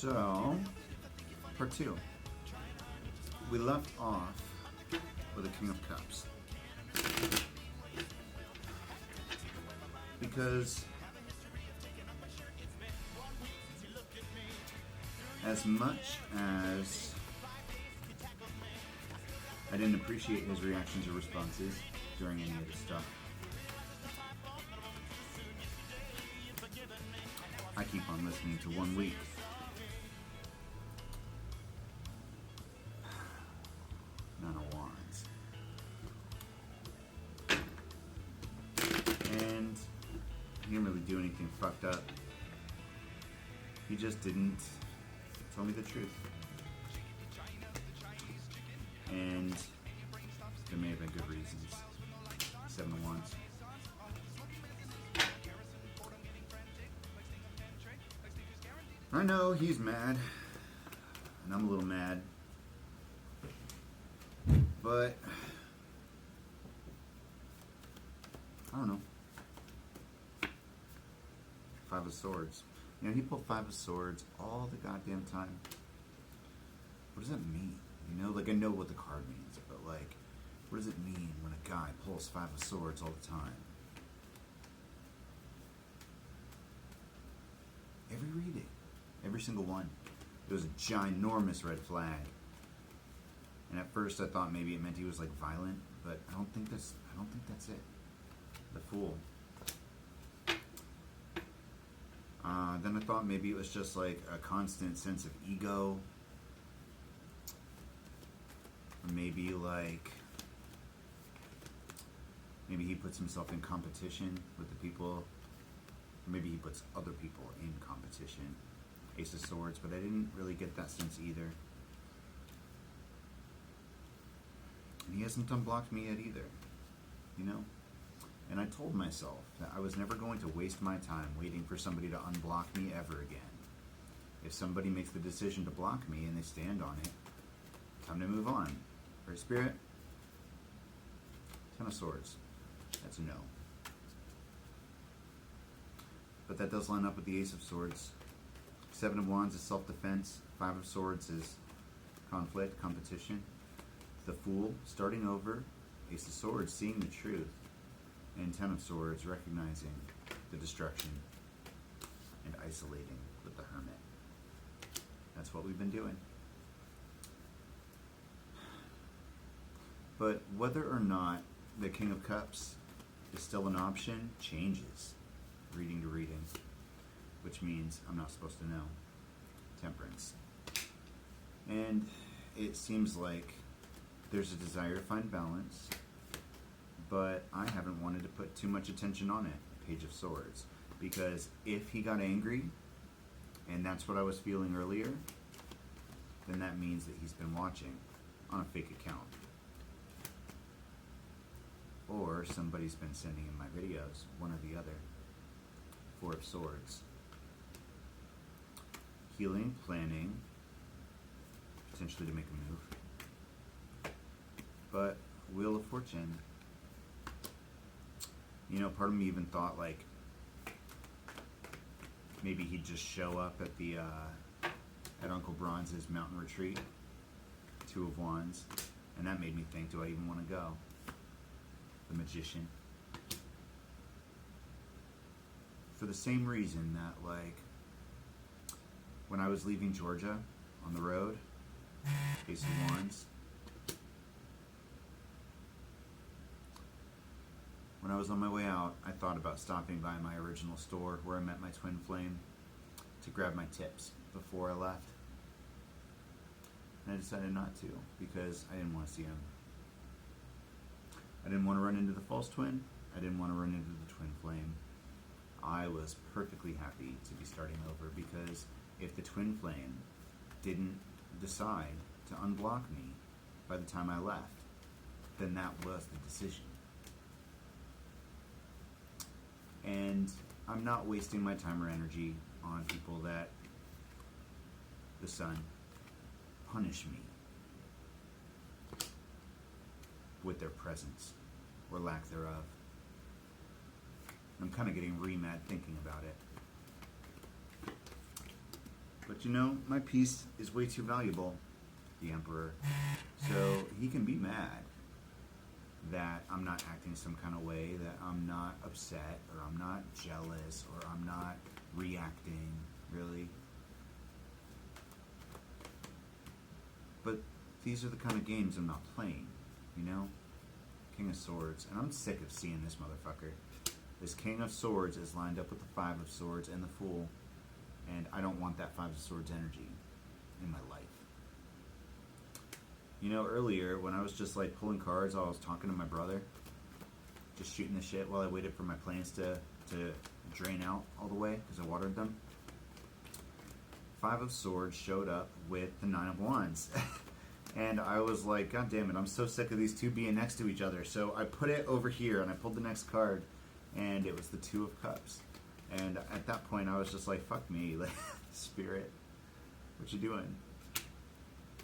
So, part two. We left off with the King of Cups. Because as much as I didn't appreciate his reactions or responses during any of this stuff, I keep on listening to 1 week. None of Wands. And he didn't really do anything fucked up. He just didn't tell me the truth. And there may have been good reasons. 7 of Wands. I know he's mad, and I'm a little mad, but I don't know. 5 of Swords. You know, he pulled 5 of Swords all the goddamn time. What does that mean? You know, like, I know what the card means, but like, what does it mean when a guy pulls 5 of Swords all the time? Every reading. Every single one. It was a ginormous red flag. And at first I thought maybe it meant he was like violent, but I don't think that's it. The Fool. Then I thought maybe it was just like a constant sense of ego. Or maybe like maybe he puts himself in competition with the people. Or maybe he puts other people in competition. Ace of Swords, but I didn't really get that sense either. And he hasn't unblocked me yet either, you know? And I told myself that I was never going to waste my time waiting for somebody to unblock me ever again. If somebody makes the decision to block me and they stand on it, time to move on. Right, Spirit? 10 of Swords. That's a no. But that does line up with the Ace of Swords. 7 of Wands is self-defense. 5 of Swords is conflict, competition. The Fool, starting over. Ace of Swords, seeing the truth. And 10 of Swords, recognizing the destruction and isolating with the Hermit. That's what we've been doing. But whether or not the King of Cups is still an option changes reading to reading. Which means I'm not supposed to know. Temperance. And it seems like there's a desire to find balance, but I haven't wanted to put too much attention on it. Page of Swords. Because if he got angry, and that's what I was feeling earlier, then that means that he's been watching on a fake account. Or somebody's been sending him my videos, one or the other. 4 of Swords. Healing, planning, potentially to make a move. But Wheel of Fortune, you know, part of me even thought like maybe he'd just show up at the at Uncle Bronze's mountain retreat. 2 of Wands, and that made me think, do I even want to go? The Magician. For the same reason that like when I was leaving Georgia on the road, Ace of Wands. When I was on my way out, I thought about stopping by my original store where I met my twin flame to grab my tips before I left. And I decided not to because I didn't want to see him. I didn't want to run into the false twin. I didn't want to run into the twin flame. I was perfectly happy to be starting over because if the twin flame didn't decide to unblock me by the time I left, then that was the decision. And I'm not wasting my time or energy on people that the sun punish me with their presence or lack thereof. I'm kind of getting re-mad thinking about it. But you know, my peace is way too valuable, the Emperor. So he can be mad that I'm not acting some kind of way, that I'm not upset, or I'm not jealous, or I'm not reacting, really. But these are the kind of games I'm not playing, you know? King of Swords. And I'm sick of seeing this motherfucker. This King of Swords is lined up with the Five of Swords and the Fool. And I don't want that Five of Swords energy in my life. You know, earlier when I was just like pulling cards, I was talking to my brother. Just shooting the shit while I waited for my plants to drain out all the way because I watered them. Five of Swords showed up with the Nine of Wands. And I was like, God damn it, I'm so sick of these two being next to each other. So I put it over here and I pulled the next card and it was the Two of Cups. And at that point I was just like, fuck me, like, Spirit, what you doing?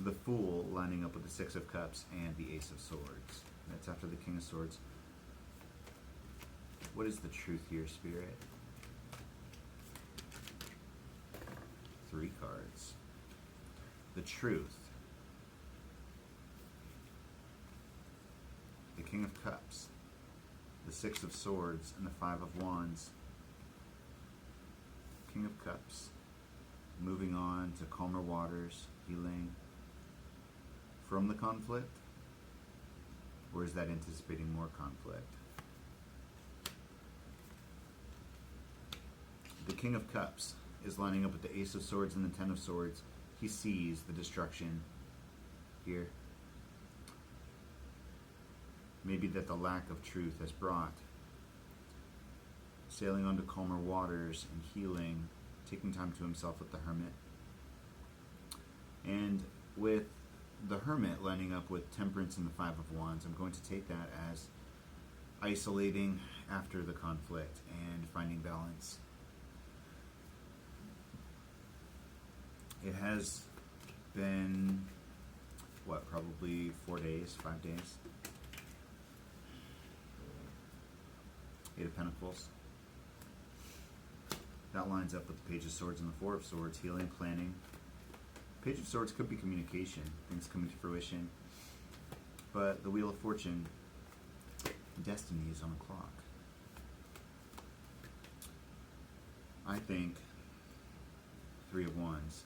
The Fool lining up with the Six of Cups and the Ace of Swords. That's after the King of Swords. What is the truth here, Spirit? 3 cards. The truth. The King of Cups. The Six of Swords and the Five of Wands. King of Cups. Moving on to calmer waters, healing from the conflict? Or is that anticipating more conflict? The King of Cups is lining up with the Ace of Swords and the Ten of Swords. He sees the destruction here. Maybe that the lack of truth has brought sailing onto calmer waters and healing, taking time to himself with the Hermit. And with the Hermit lining up with Temperance and the Five of Wands, I'm going to take that as isolating after the conflict and finding balance. It has been, what, probably 4 days, 5 days? 8 of Pentacles. That lines up with the Page of Swords and the Four of Swords, healing, planning. Page of Swords could be communication, things coming to fruition. But the Wheel of Fortune, destiny is on the clock. I think, Three of Wands,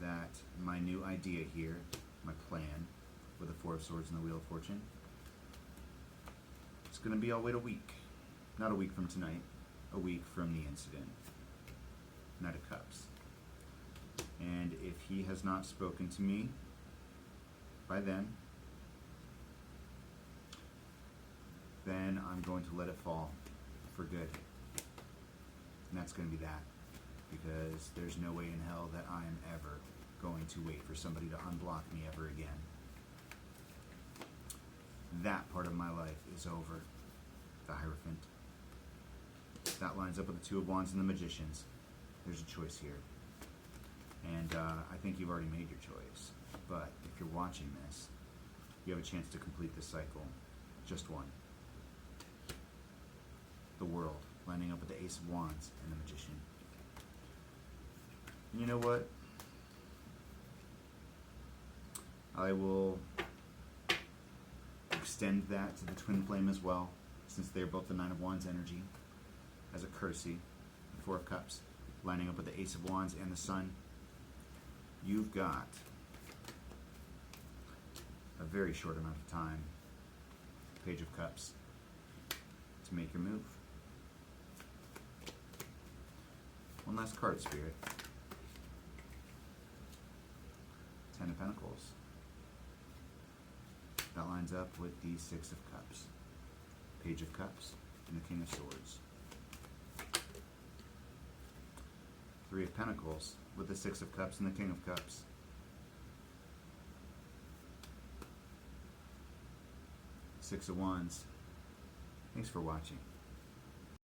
that my new idea here, my plan, with the Four of Swords and the Wheel of Fortune, it's going to be, I'll wait a week. Not a week from tonight, a week from the incident. Knight of Cups. And if he has not spoken to me by then I'm going to let it fall for good. And that's going to be that. Because there's no way in hell that I am ever going to wait for somebody to unblock me ever again. That part of my life is over. The Hierophant. That lines up with the Two of Wands and the Magicians. There's a choice here. And I think you've already made your choice. But if you're watching this, you have a chance to complete this cycle. Just one. The World, lining up with the Ace of Wands and the Magician. And you know what? I will extend that to the Twin Flame as well, since they're both the Nine of Wands energy, as a courtesy. The Four of Cups, lining up with the Ace of Wands and the Sun. You've got a very short amount of time, Page of Cups, to make your move. One last card, Spirit. Ten of Pentacles. That lines up with the Six of Cups, Page of Cups, and the King of Swords. Three of Pentacles with the Six of Cups and the King of Cups. Six of Wands. Thanks for watching.